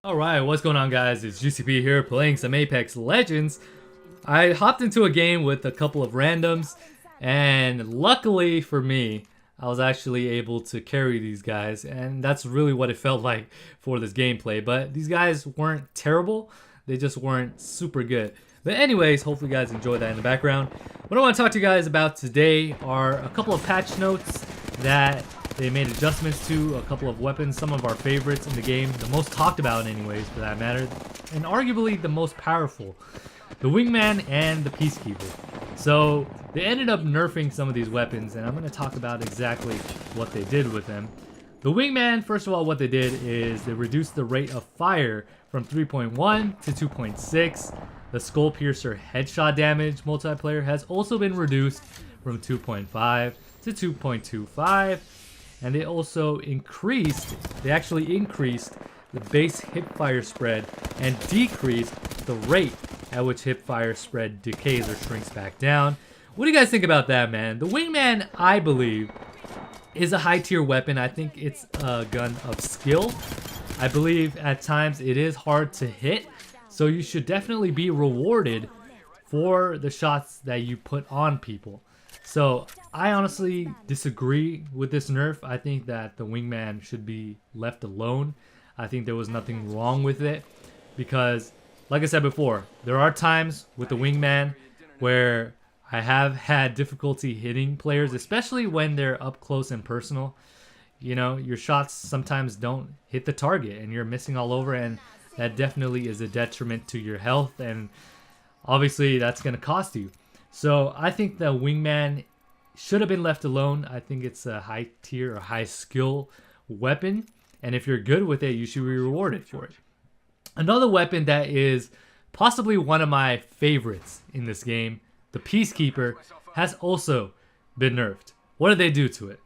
Alright, what's going on guys? It's GCP here playing some Apex Legends. I hopped into a game with a couple of randoms, and luckily for me, I was actually able to carry these guys, and that's really what it felt like for this gameplay. But these guys weren't terrible, they just weren't super good. But anyways, hopefully you guys enjoyed that in the background. What I want to talk to you guys about today are a couple of patch notes that they made adjustments to, a couple of weapons, some of our favorites in the game, the most talked about anyways for that matter, and arguably the most powerful, the Wingman and the Peacekeeper. So they ended up nerfing some of these weapons, and I'm going to talk about exactly what they did with them. The Wingman, first of all, what they did is they reduced the rate of fire from 3.1 to 2.6. The Skull Piercer headshot damage multiplayer has also been reduced from 2.5 to 2.25. And they also actually increased the base hipfire spread and decreased the rate at which hipfire spread decays or shrinks back down. What do you guys think about that, man? The Wingman, I believe, is a high tier weapon. I think it's a gun of skill. I believe at times it is hard to hit, so you should definitely be rewarded for the shots that you put on people. So I honestly disagree with this nerf. I think that the Wingman should be left alone. I think there was nothing wrong with it because, like I said before, there are times with the Wingman where I have had difficulty hitting players, especially when they're up close and personal. You know, your shots sometimes don't hit the target and you're missing all over, and that definitely is a detriment to your health, and obviously that's going to cost you. So I think the Wingman should have been left alone. I think it's a high tier or high skill weapon, and if you're good with it, you should be rewarded for it. Another weapon that is possibly one of my favorites in this game, the Peacekeeper, has also been nerfed. What did they do to it?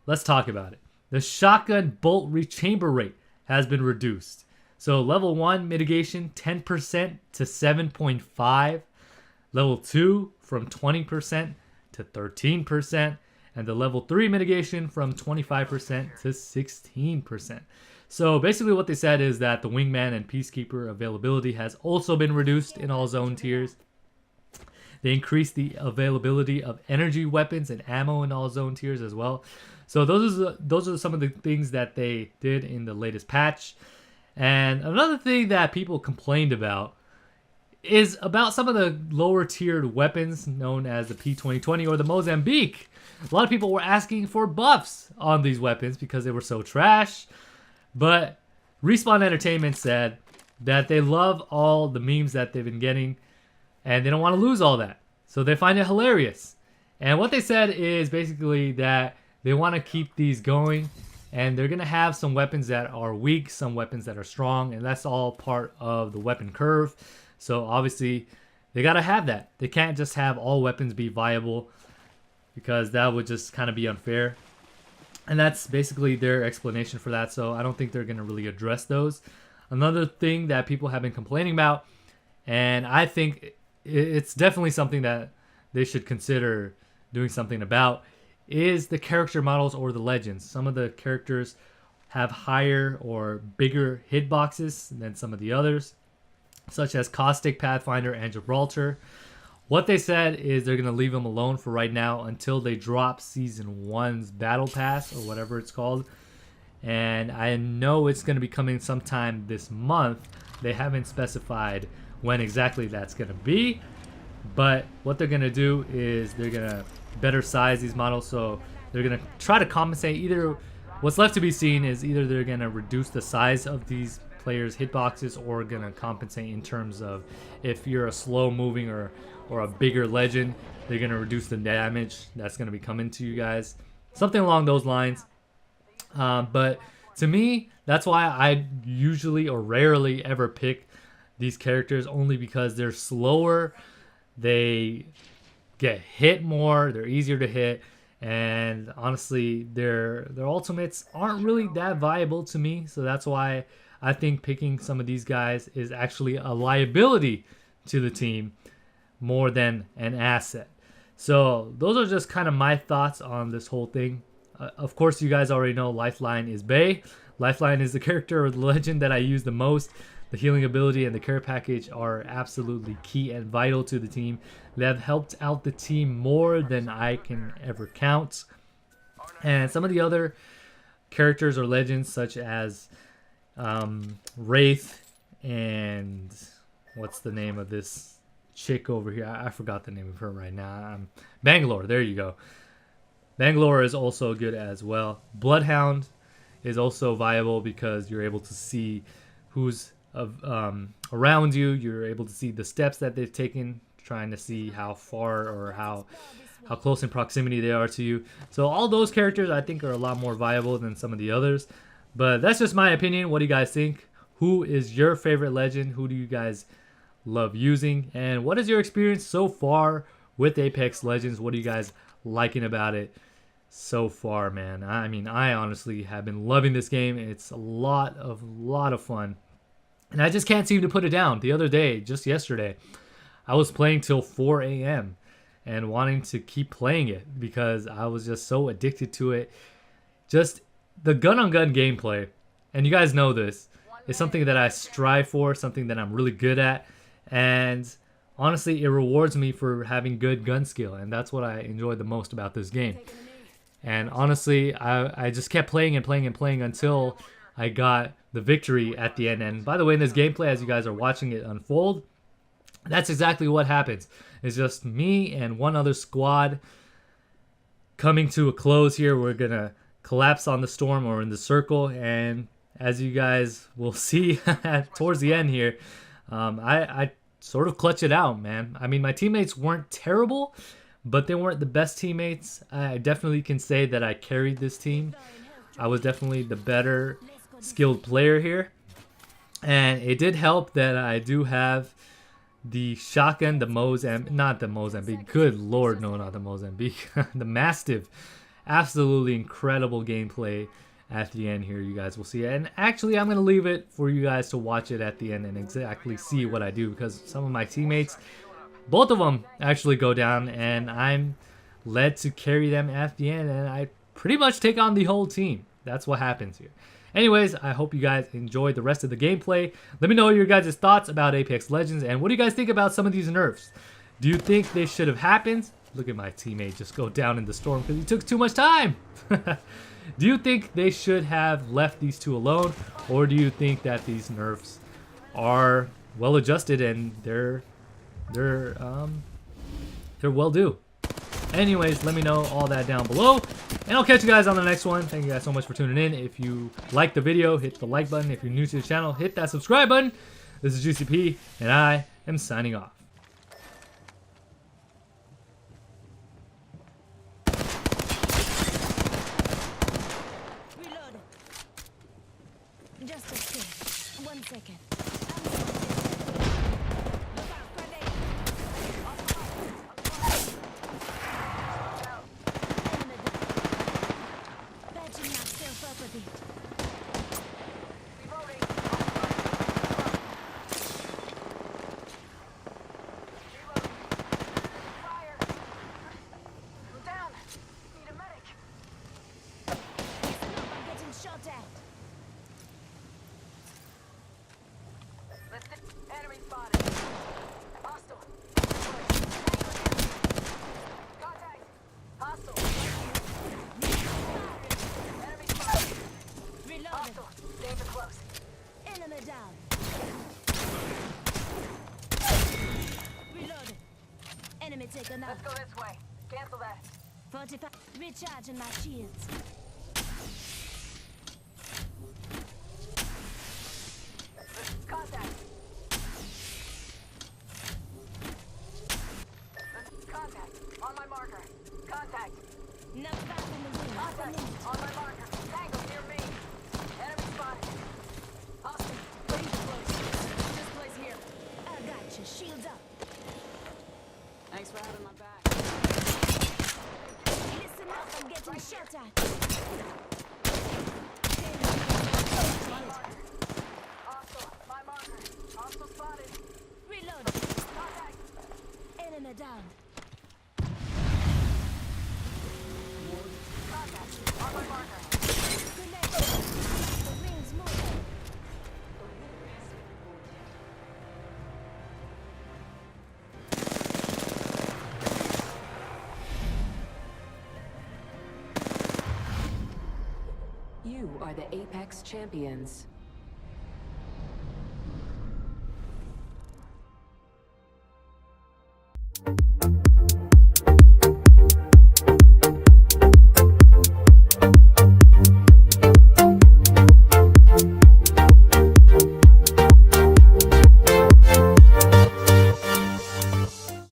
Let's talk about it. The shotgun bolt rechamber rate has been reduced. So level 1 mitigation 10% to 7.5. Level 2 from 20% to 13%, and the level 3 mitigation from 25% to 16%. So basically what they said is that the Wingman and Peacekeeper availability has also been reduced in all zone tiers. They increased the availability of energy weapons and ammo in all zone tiers as well. So those are some of the things that they did in the latest patch. And another thing that people complained about is about some of the lower tiered weapons known as the P2020 or the Mozambique. A lot of people were asking for buffs on these weapons because they were so trash. But Respawn Entertainment said that they love all the memes that they've been getting and they don't want to lose all that. So they find it hilarious. And what they said is basically that they want to keep these going, and they're going to have some weapons that are weak, some weapons that are strong, and that's all part of the weapon curve. So obviously they got to have that. They can't just have all weapons be viable because that would just kind of be unfair. And that's basically their explanation for that. So I don't think they're going to really address those. Another thing that people have been complaining about, and I think it's definitely something that they should consider doing something about, is the character models or the legends. Some of the characters have higher or bigger hitboxes than some of the others, such as Caustic, Pathfinder, and Gibraltar. What they said is they're going to leave them alone for right now until they drop Season 1's Battle Pass or whatever it's called. And I know it's going to be coming sometime this month. They haven't specified when exactly that's going to be. But what they're going to do is they're going to better size these models. So they're going to try to compensate. Either what's left to be seen is either they're going to reduce the size of these players' hitboxes or going to compensate in terms of if you're a slow moving or a bigger legend, they're going to reduce the damage that's going to be coming to you guys. Something along those lines. But to me, that's why I usually or rarely ever pick these characters, only because they're slower, they get hit more, they're easier to hit, and honestly their ultimates aren't really that viable to me. So that's why I think picking some of these guys is actually a liability to the team more than an asset. So those are just kind of my thoughts on this whole thing. Of course, you guys already know Lifeline is Bay. Lifeline is the character or the legend that I use the most. The healing ability and the care package are absolutely key and vital to the team. They have helped out the team more than I can ever count. And some of the other characters or legends such as Wraith and what's the name of this chick over here? I forgot the name of her right now. Bangalore, there you go. Bangalore is also good as well. Bloodhound is also viable because you're able to see who's around you. You're able to see the steps that they've taken, trying to see how far or how close in proximity they are to you. So all those characters I think are a lot more viable than some of the others. But that's just my opinion. What do you guys think? Who is your favorite legend? Who do you guys love using? And what is your experience so far with Apex Legends? What are you guys liking about it so far, man? I mean, I honestly have been loving this game. It's a lot of fun. And I just can't seem to put it down. The other day, just yesterday, I was playing till 4 a.m. and wanting to keep playing it because I was just so addicted to it. Just the gun-on-gun gameplay, and you guys know this, is something that I strive for, something that I'm really good at. And honestly, it rewards me for having good gun skill, and that's what I enjoy the most about this game. And honestly, I just kept playing and playing and playing until I got the victory at the end. And by the way, in this gameplay, as you guys are watching it unfold, that's exactly what happens. It's just me and one other squad coming to a close here. We're going to collapse on the storm or in the circle. And as you guys will see towards the end here, I sort of clutch it out, man. I mean, my teammates weren't terrible, but they weren't the best teammates. I definitely can say that I carried this team. I was definitely the better skilled player here. And it did help that I do have the shotgun, not the Mozambique. Good lord, no, not the Mozambique. The Mastiff. Absolutely incredible gameplay at the end here. You guys will see it. And actually, I'm going to leave it for you guys to watch it at the end and exactly see what I do, because some of my teammates, both of them actually go down, and I'm led to carry them at the end, and I pretty much take on the whole team. That's what happens here. Anyways, I hope you guys enjoyed the rest of the gameplay. Let me know your guys' thoughts about Apex Legends, and what do you guys think about some of these nerfs? Do you think they should have happened? Look at my teammate just go down in the storm because he took too much time. Do you think they should have left these two alone, or do you think that these nerfs are well adjusted and they're well due? Anyways, let me know all that down below, and I'll catch you guys on the next one. Thank you guys so much for tuning in. If you liked the video, hit the like button. If you're new to the channel, hit that subscribe button. This is GCP, and I am signing off. Reload. Just a second. 1 second. Enemy spotted. Hostile. Contact. Hostile. Enemy spotted. Reloaded. Hostile. Danger close. Enemy down. Reloaded. Enemy taken out. Let's go this way. Cancel that. 45. Recharging my shields. Contact. Contact. On my marker. Contact. No back in the wind. Contact. On my marker. Tango near me. Enemy spotted. Hostile. Danger close. This place here. I got you. Shields up. Thanks for having my back. Listen up. I'm getting shot at. You are the Apex Champions.